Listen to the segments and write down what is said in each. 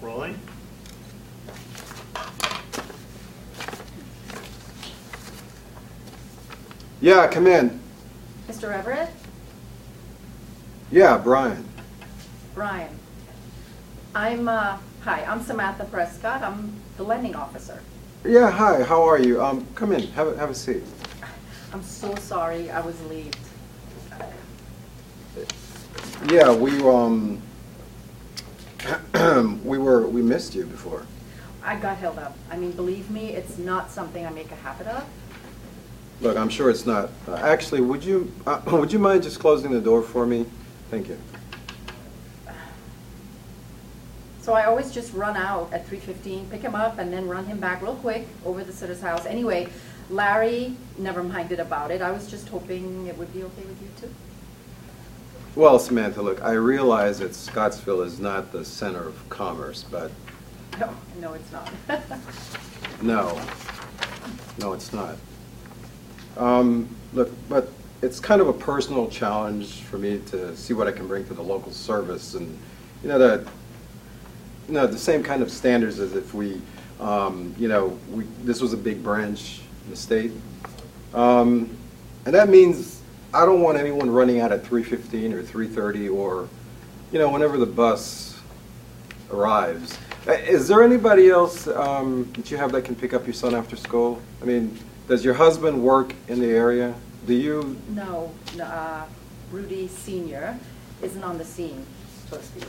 Rolling. Yeah, come in. Mr. Everett? Yeah, Brian. Brian. Hi, I'm Samantha Prescott. I'm the lending officer. Yeah, hi, how are you? Come in, have a seat. I'm so sorry I was late. Yeah, we missed you before. I got held up. I mean, believe me, it's not something I make a habit of. Look, I'm sure it's not. Actually, would you mind just closing the door for me? Thank you. So I always just run out at 3:15, pick him up, and then run him back real quick over the sitter's house. Anyway, Larry never minded about it. I was just hoping it would be okay with you too. Well, Samantha, look, I realize that Scottsville is not the center of commerce, but... No, it's not. No, it's not. Look, but it's kind of a personal challenge for me to see what I can bring to the local service, and the same kind of standards as if this was a big branch in the state, and that means I don't want anyone running out at 3:15 or 3:30 or, whenever the bus arrives. Is there anybody else that you have that can pick up your son after school? I mean, does your husband work in the area? Do you? No, Rudy Sr. isn't on the scene, so to speak.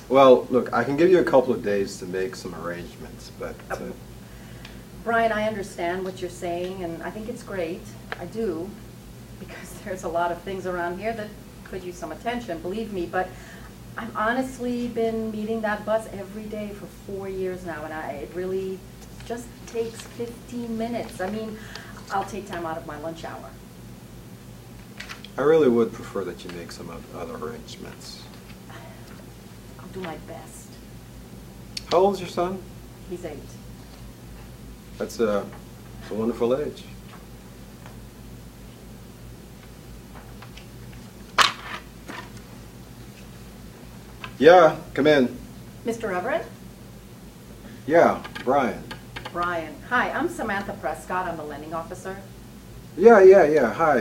Well, look, I can give you a couple of days to make some arrangements, but... Brian, I understand what you're saying, and I think it's great. I do, because there's a lot of things around here that could use some attention, believe me, but I've honestly been meeting that bus every day for 4 years now, and it really just takes 15 minutes. I mean, I'll take time out of my lunch hour. I really would prefer that you make some other arrangements. I'll do my best. How old is your son? He's 8. That's a wonderful age. Yeah, come in. Mr. Everett? Yeah, Brian. Brian. Hi, I'm Samantha Prescott. I'm the lending officer. Yeah. Hi.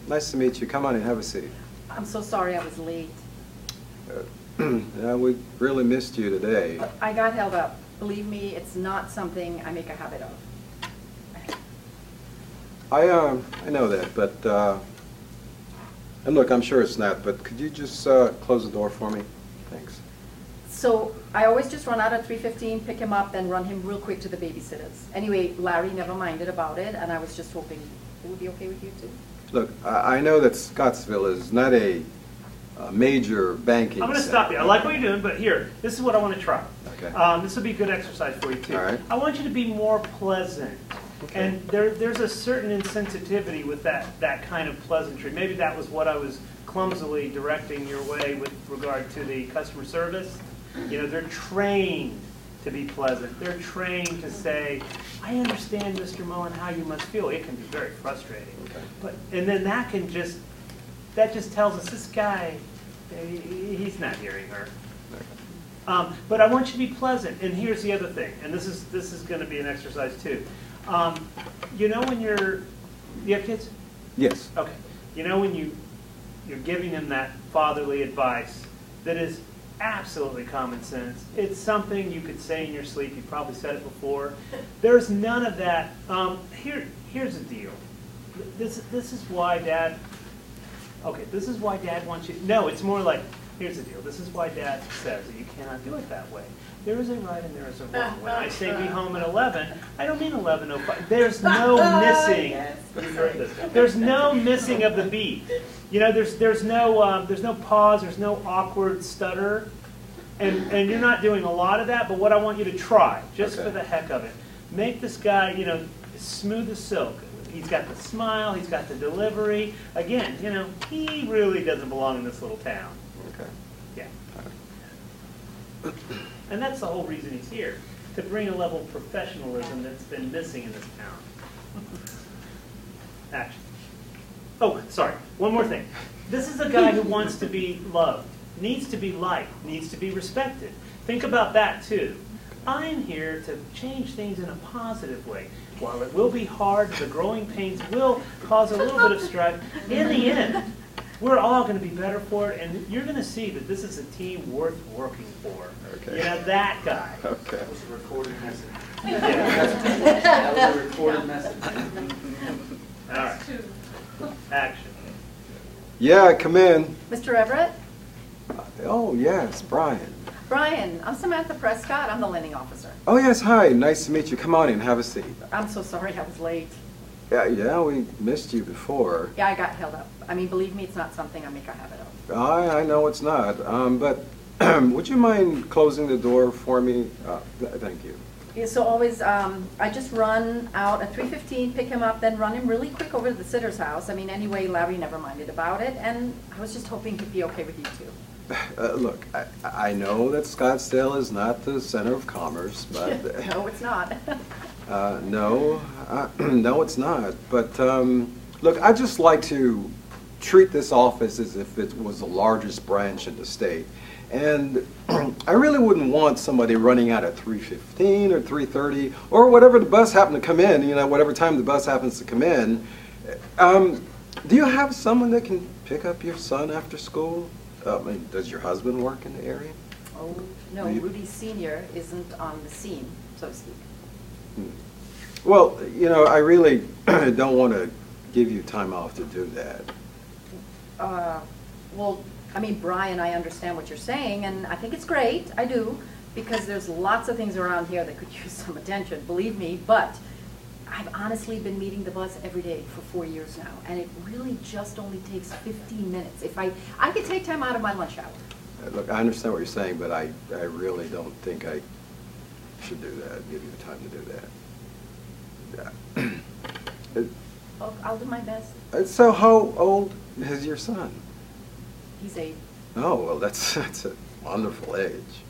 Nice to meet you. Come on in, have a seat. I'm so sorry I was late. Yeah, we really missed you today. I got held up. Believe me, it's not something I make a habit of. I know that, but and look, I'm sure it's not, but could you just close the door for me? Thanks. So I always just run out at 3:15, pick him up, then run him real quick to the babysitters. Anyway, Larry never minded about it, and I was just hoping it would be okay with you too. Look, I know that Scottsville is not a major banking I'm going to center. stop you. I like what you're doing, but here, this is what I want to try. Okay. This will be a good exercise for you too. All right. I want you to be more pleasant. Okay. And there's a certain insensitivity with that kind of pleasantry. Maybe that was what I was clumsily directing your way with regard to the customer service. They're trained to be pleasant. They're trained to say, I understand, Mr. Mullins, how you must feel. It can be very frustrating. Okay. And then that just tells us this guy, he's not hearing her. But I want you to be pleasant. And here's the other thing, and this is going to be an exercise too. When you have kids? Yes. Okay. When you're giving them that fatherly advice that is absolutely common sense. It's something you could say in your sleep. You probably said it before. There's none of that. Here's the deal. This is why Dad. Okay, this is why Dad wants you. No, it's more like, here's the deal. This is why Dad says that you cannot do it that way. There is a right and there is a wrong. When I say be home at 11, I don't mean 11:05. There's no missing. Yes. You've heard this. There's no missing of the beat. There's no pause. There's no awkward stutter, and you're not doing a lot of that. But what I want you to try, just for the heck of it, make this guy, smooth as silk. He's got the smile. He's got the delivery. Again, he really doesn't belong in this little town. Okay. Yeah. And that's the whole reason he's here, to bring a level of professionalism that's been missing in this town. Action. Oh, sorry. One more thing. This is a guy who wants to be loved. needs to be liked, needs to be respected. Think about that too. I'm here to change things in a positive way. While it will be hard, the growing pains will cause a little bit of strife. In the end, we're all going to be better for it, and you're going to see that this is a team worth working for. Okay. You know, that guy. Okay. That was a recorded message. Yeah. That was a recorded message. All right. Action. Yeah, come in. Mr. Everett? Oh, yes, Brian. Brian, I'm Samantha Prescott. I'm the lending officer. Oh, yes, hi. Nice to meet you. Come on in, have a seat. I'm so sorry I was late. Yeah, we missed you before. Yeah, I got held up. I mean, believe me, it's not something I make a habit of. I know it's not, but would you mind closing the door for me? Thank you. Yeah, so always, I just run out at 3:15, pick him up, then run him really quick over to the sitter's house. I mean, anyway, Larry never minded about it, and I was just hoping he'd be okay with you too. Look, I know that Scottsdale is not the center of commerce, but... No, it's not. No, no, it's not. But look, I'd just like to treat this office as if it was the largest branch in the state. And I really wouldn't want somebody running out at 3:15 or 3:30 or whatever the bus happened to come in, you know, whatever time the bus happens to come in. Do you have someone that can pick up your son after school? I mean, does your husband work in the area? Oh, no, Rudy Sr. isn't on the scene, so to speak. Well, you know, I really don't want to give you time off to do that. Well, I mean, Brian, I understand what you're saying, and I think it's great, I do, because there's lots of things around here that could use some attention, believe me, but I've honestly been meeting the bus every day for 4 years now, and it really just only takes 15 minutes. If I could take time out of my lunch hour. Look, I understand what you're saying, but I really don't think I should do that, give you the time to do that. Oh, I'll do my best. So how old is your son? He's 8. Oh, well, that's a wonderful age.